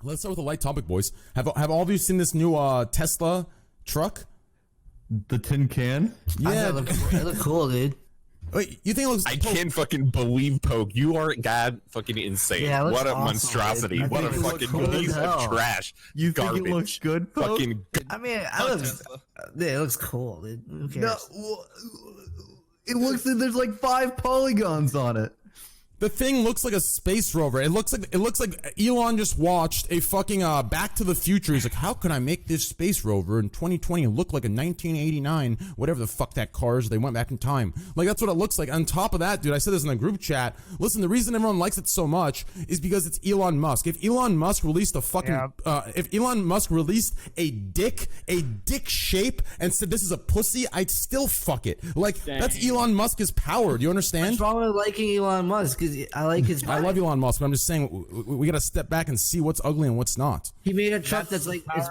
Let's start with a light topic, boys. Have all of you seen this new Tesla truck? The tin can? Yeah. It look cool, dude. Wait, you think it looks... I can't fucking believe Poke. You are god fucking insane. Yeah, what a awesome, monstrosity. dude. What a fucking piece of trash. You think Garbage. it looks good, Poke? Fucking I mean, it looks cool, dude. Who cares? No, it looks like there's like 5 polygons on it. The thing looks like a space rover. It looks like Elon just watched a fucking Back to the Future. He's like, how can I make this space rover in 2020 look like a 1989, whatever the fuck that car is? They went back in time. Like, that's what it looks like. On top of that, dude, I said this in the group chat. Listen, the reason everyone likes it so much is because it's Elon Musk. If Elon Musk released a fucking, if Elon Musk released a dick shape and said this is a pussy, I'd still fuck it. Like, that's Elon Musk's power. Do you understand? What's wrong with liking Elon Musk? I like his vibe. I love Elon Musk, but I'm just saying we got to step back and see what's ugly and what's not. He made a truck that's like it's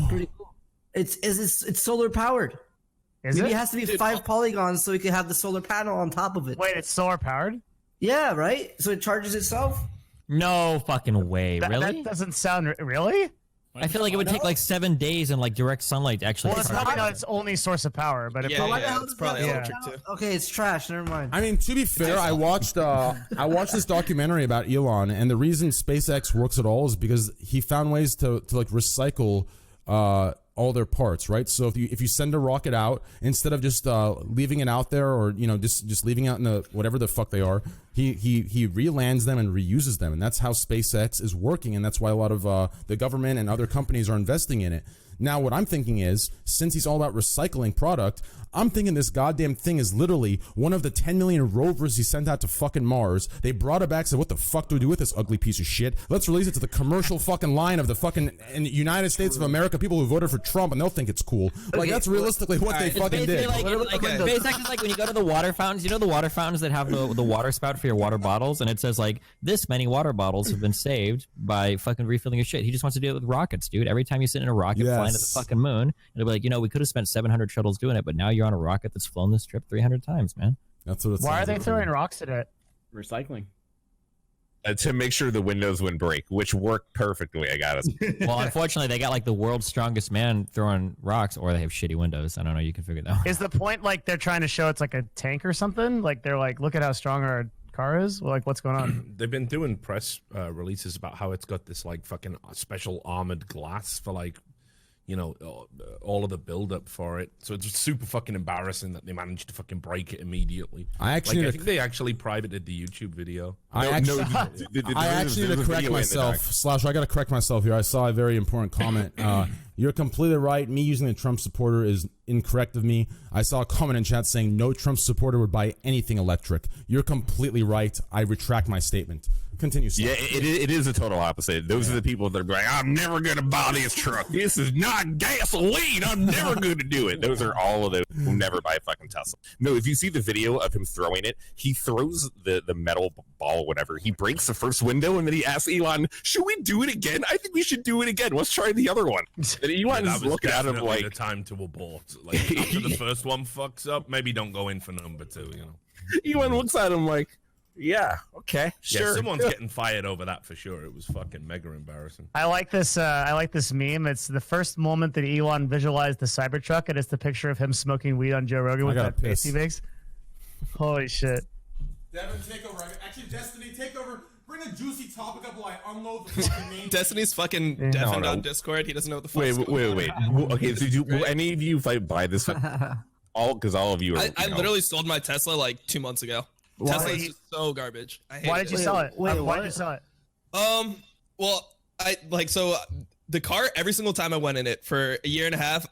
pretty cool. It's solar powered. Is Maybe it? it has to be 5 polygons so we can have the solar panel on top of it. Wait, it's solar powered? Yeah, right. So it charges itself. No fucking way, really? That doesn't sound really. I feel like it would take like 7 days in like direct sunlight to actually. Well, it's probably not its only source of power, but it probably. It's probably okay. It's trash. Never mind. I mean, to be fair, I watched this documentary about Elon, and the reason SpaceX works at all is because he found ways to like recycle all their parts, right? So if you send a rocket out, instead of just leaving it out there, or just leaving out in the whatever the fuck they are, he re-lands them and reuses them, and that's how SpaceX is working, and that's why a lot of the government and other companies are investing in it. Now, what I'm thinking is, since he's all about recycling product, I'm thinking this goddamn thing is literally one of the 10 million rovers he sent out to fucking Mars. They brought it back, said, what the fuck do we do with this ugly piece of shit? Let's release it to the commercial fucking line of the fucking United States of America, people who voted for Trump, and they'll think it's cool. Like, that's realistically what they fucking did. SpaceX is like when you go to the water fountains. You know the water fountains that have the water spout for your water bottles, and it says like, this many water bottles have been saved by fucking refilling your shit. He just wants to do it with rockets, dude. Every time you sit in a rocket flying to the fucking moon, it'll be like, we could have spent 700 shuttles doing it, but now you're on a rocket that's flown this trip 300 times, man. That's what it's. Why are they throwing rocks at it? Recycling. to make sure the windows wouldn't break, which worked perfectly, I gotta say. Well, unfortunately, they got like the world's strongest man throwing rocks, or they have shitty windows. I don't know. You can figure that out. Is the point like they're trying to show it's like a tank or something? Like they're like, look at how strong our car is? Well, like, what's going on? They've been doing press releases about how it's got this like fucking special armored glass for like, you know, all of the build up for it. So it's super fucking embarrassing that they managed to fucking break it immediately. I think they actually privated the YouTube video. I actually need to correct myself. Slash, I got to correct myself here. I saw a very important comment. You're completely right. Me using the Trump supporter is incorrect of me. I saw a comment in chat saying no Trump supporter would buy anything electric. You're completely right. I retract my statement. Continue. Yeah, it is a total opposite. Those are the people that are going, I'm never going to buy this truck. This is not gasoline. I'm never going to do it. Those are all of those who never buy a fucking Tesla. No, if you see the video of him throwing it, he throws the metal ball, whatever. He breaks the first window, and then he asks Elon, should we do it again? I think we should do it again. Let's try the other one. And Elon's looking at him like... the time to abort. Like, after the first one fucks up, maybe don't go in for number two, you know? Elon looks at him like, yeah, okay, sure. Yeah, someone's getting fired over that for sure. It was fucking mega embarrassing. I like this meme. It's the first moment that Elon visualized the Cybertruck, and it's the picture of him smoking weed on Joe Rogan with that face he makes. Holy shit. Devin, take over. Actually, Destiny, take over. Bring a juicy topic up while I unload the fucking name. Destiny's fucking deafened on Discord. He doesn't know what the fuck. Wait. Okay, so will any of you, if I buy this, because all of you are... I literally sold my Tesla like 2 months ago. Why? Tesla is just so garbage. I hate Why did you sell it? Why did you sell it? Well, the car, every single time I went in it for a year and a half,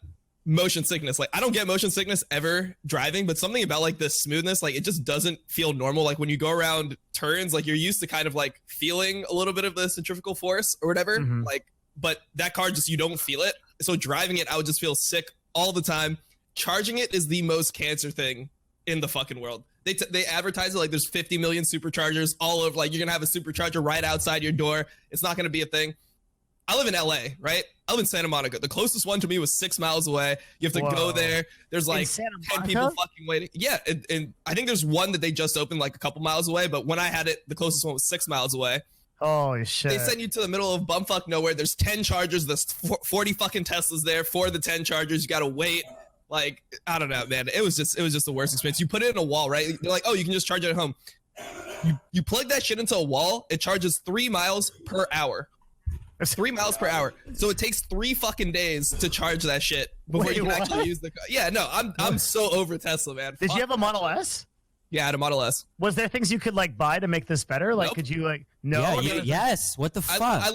motion sickness. Like, I don't get motion sickness ever driving, but something about like the smoothness, like it just doesn't feel normal. Like when you go around turns, like you're used to kind of like feeling a little bit of the centrifugal force or whatever. Mm-hmm. Like, but that car just, you don't feel it. So driving it, I would just feel sick all the time. Charging it is the most cancer thing in the fucking world. They advertise it like there's 50 million superchargers all over, like you're gonna have a supercharger right outside your door. It's not gonna be a thing. I live in LA, right? I live in Santa Monica. The closest one to me was 6 miles away. You have to go there. There's like 10 people fucking waiting. Yeah, and I think there's one that they just opened like a couple miles away, but when I had it, the closest one was 6 miles away. Holy shit. They send you to the middle of bumfuck nowhere. There's 10 chargers. There's 40 fucking Teslas there. For the 10 chargers, you gotta wait. Like, I don't know, man. It was just the worst experience. You put it in a wall, right? They're like, oh, you can just charge it at home. You plug that shit into a wall. It charges 3 miles per hour. 3 miles per hour. So it takes 3 fucking days to charge that shit before you can actually use the car. Yeah, no, I'm so over Tesla, man. Did you have a Model S? Yeah, I had a Model S. Was there things you could like buy to make this better? Like, Nope. could you like no? Yeah, yes. What the fuck? I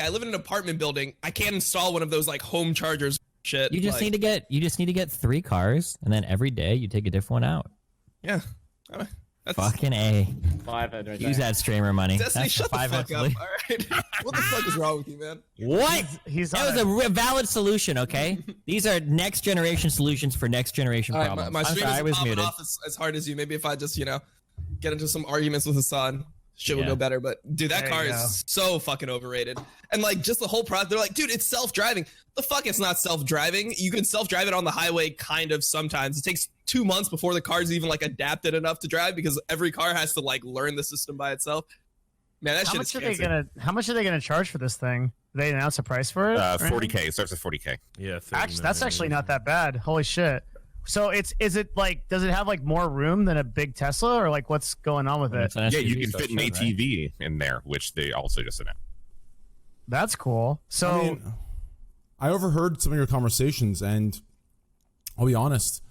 live in an apartment building. I can't install one of those like home chargers. Shit. You just like, need to get 3 cars, and then every day you take a different one out. Yeah. That's Fucking A. 5 head right Use there. that streamer money. Destiny, That's shut the 5 fuck head up. solution. All right. What the fuck is wrong with you, man? What? He's That on was a valid solution, okay? These are next generation solutions for next generation All right, problems. my I'm stream sorry, I isn't was popping muted. off as hard as you. Maybe if I just, get into some arguments with Hassan, shit will Yeah. go better. But dude, that There car you go. is so fucking overrated. And like just the whole product, they're like, dude, it's self-driving. The fuck, it's not self-driving. You can self-drive it on the highway, kind of sometimes. It takes 2 months before the car's even like adapted enough to drive because every car has to like learn the system by itself. Man, that How shit much is are they cancer. gonna? How much are they gonna charge for this thing? Did they announce a price for it? or anything? 40K. Starts at 40K. Yeah, Actually, that's 39, actually not that bad. Holy shit! So is it like? Does it have like more room than a big Tesla, or like what's going on with it? It's an Yeah, SUV, you can so fit an it should, right? ATV in there, which they also just announced. That's cool. So I mean, I overheard some of your conversations, and I'll be honest.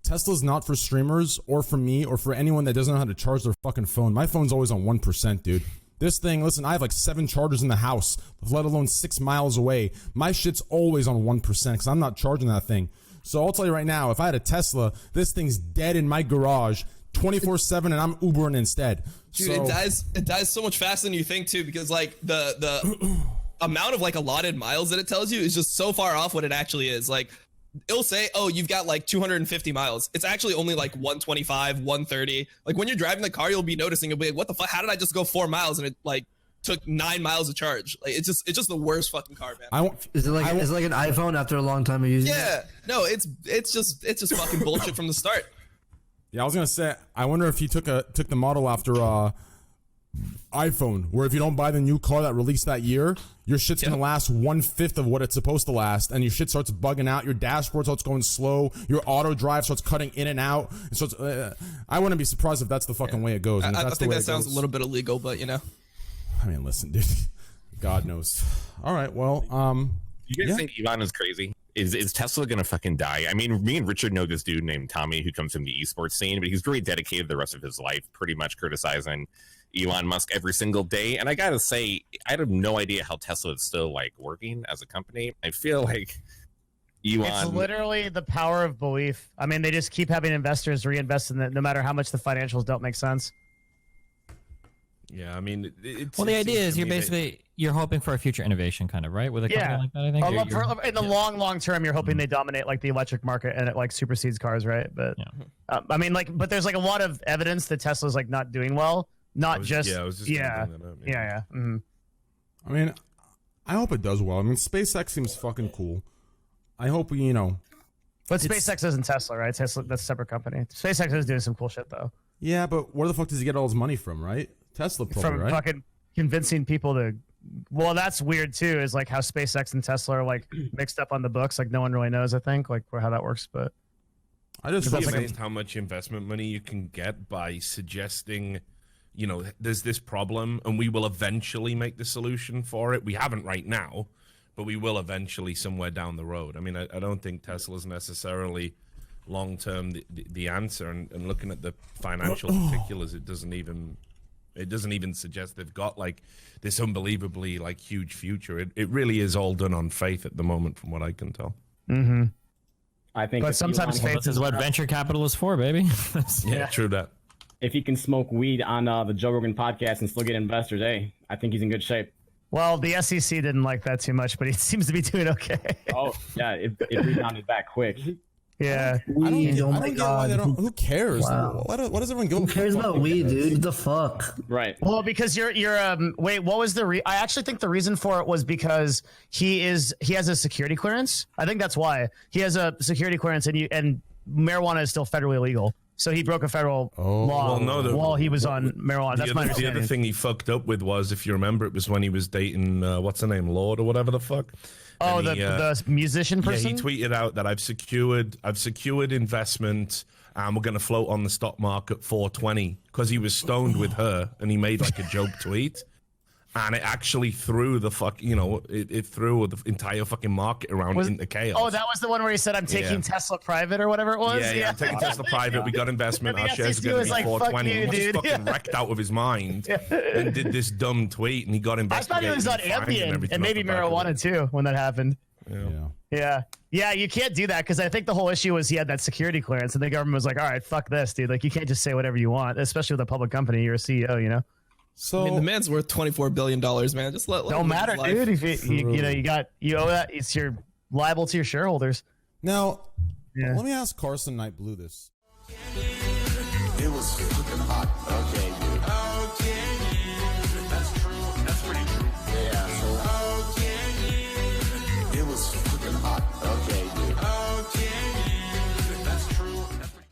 Tesla's not for streamers or for me or for anyone that doesn't know how to charge their fucking phone. My phone's always on 1%, dude. This thing, listen, I have like 7 chargers in the house, let alone 6 miles away. My shit's always on 1% because I'm not charging that thing. So I'll tell you right now, if I had a Tesla, this thing's dead in my garage 24/7 and I'm Ubering instead. Dude, So, it dies so much faster than you think too, because like the amount of like allotted miles that it tells you is just so far off what it actually is. Like it'll say, oh, you've got like 250 miles. It's actually only like 125, 130. Like when you're driving the car, you'll be noticing, you'll be like, what the fuck? How did I just go 4 miles and it like took 9 miles to charge? Like it's just the worst fucking car, man. Is it like an iPhone after a long time of using it? Yeah, no, it's just fucking bullshit from the start. yeah, I was gonna say, I wonder if he took the model after iPhone, where if you don't buy the new car that released that year, your shit's gonna last 1/5 of what it's supposed to last, and your shit starts bugging out. Your dashboard starts going slow. Your auto drive starts cutting in and out. And starts, I wouldn't be surprised if that's the fucking way it goes. And if I that's the think way that it sounds goes- a little bit illegal, but you know. I mean, listen, dude. God knows. All right, well, You guys think Elon is crazy? Is Tesla gonna fucking die? I mean, me and Richard know this dude named Tommy who comes from the esports scene, but he's very dedicated the rest of his life, pretty much criticizing Elon Musk every single day. And I gotta say, I have no idea how Tesla is still like working as a company. I feel like Elon. it's literally the power of belief. I mean, they just keep having investors reinvest in it, no matter how much the financials don't make sense. Yeah, I mean, Well, the idea is you're hoping for a future innovation, kind of, right? With a company like that, I think. In the long term, you're hoping they dominate like the electric market and it like supersedes cars, right? But I mean, like, but there's like a lot of evidence that Tesla's like not doing well. Not just I was just gonna bring that up, yeah. Mhm. I mean, I hope it does well. I mean, SpaceX seems fucking cool. I hope But SpaceX isn't Tesla, right? Tesla, that's a separate company. SpaceX is doing some cool shit though. Yeah, but where the fuck does he get all his money from, right? Tesla, probably, From right? fucking convincing people to. Well, that's weird too. Is like how SpaceX and Tesla are like mixed up on the books. Like no one really knows. I think like how that works, but. I just Be feel like amazed how much investment money you can get by suggesting, there's this problem and we will eventually make the solution for it. We haven't right now, but we will eventually somewhere down the road. I mean, I don't think Tesla's necessarily long-term the answer. And looking at the financial particulars, it doesn't even suggest they've got like this unbelievably like huge future. It really is all done on faith at the moment, from what I can tell. Mm-hmm. I think. But if sometimes Elon- faith This is what venture capital is for, baby. Yeah, true that. if he can smoke weed on the Joe Rogan podcast and still get investors, hey, I think he's in good shape. Well, the SEC didn't like that too much, but he seems to be doing okay. Oh yeah, it rebounded back quick. Yeah. I don't get why they don't. Who cares? Wow. Why does everyone go? Who cares about weed, dude? The fuck? Right. Well, because you're wait, what was the I actually think the reason for it was because he has a security clearance. I think that's why. He has a security clearance and marijuana is still federally illegal. So he broke a federal law while he was on marijuana. That's my understanding. The other thing he fucked up with was, if you remember, it was when he was dating, what's her name, Lord or whatever the fuck. Oh, the musician person? Yeah, he tweeted out that I've secured investment and we're going to float on the stock market 420, because he was stoned with her and he made like a joke tweet. And it actually threw the it threw the entire fucking market around into chaos. Oh, that was the one where he said, I'm taking Tesla private or whatever it was? Yeah, I'm taking Tesla private. We got investment. Our shares are going to be 420. He was fucking wrecked out of his mind and did this dumb tweet, and he got investigated. I thought he was on Ambien and maybe marijuana too when that happened. Yeah, you can't do that, because I think the whole issue was he had that security clearance, and the government was like, all right, fuck this, dude. Like, you can't just say whatever you want, especially with a public company. You're a CEO, you know? So I mean, the man's worth $24 billion, man. Just let don't him matter, live. dude. If you owe that, you're liable to your shareholders. Now, let me ask Carson Knight Blue this. It was fucking hot. Okay, dude. Okay.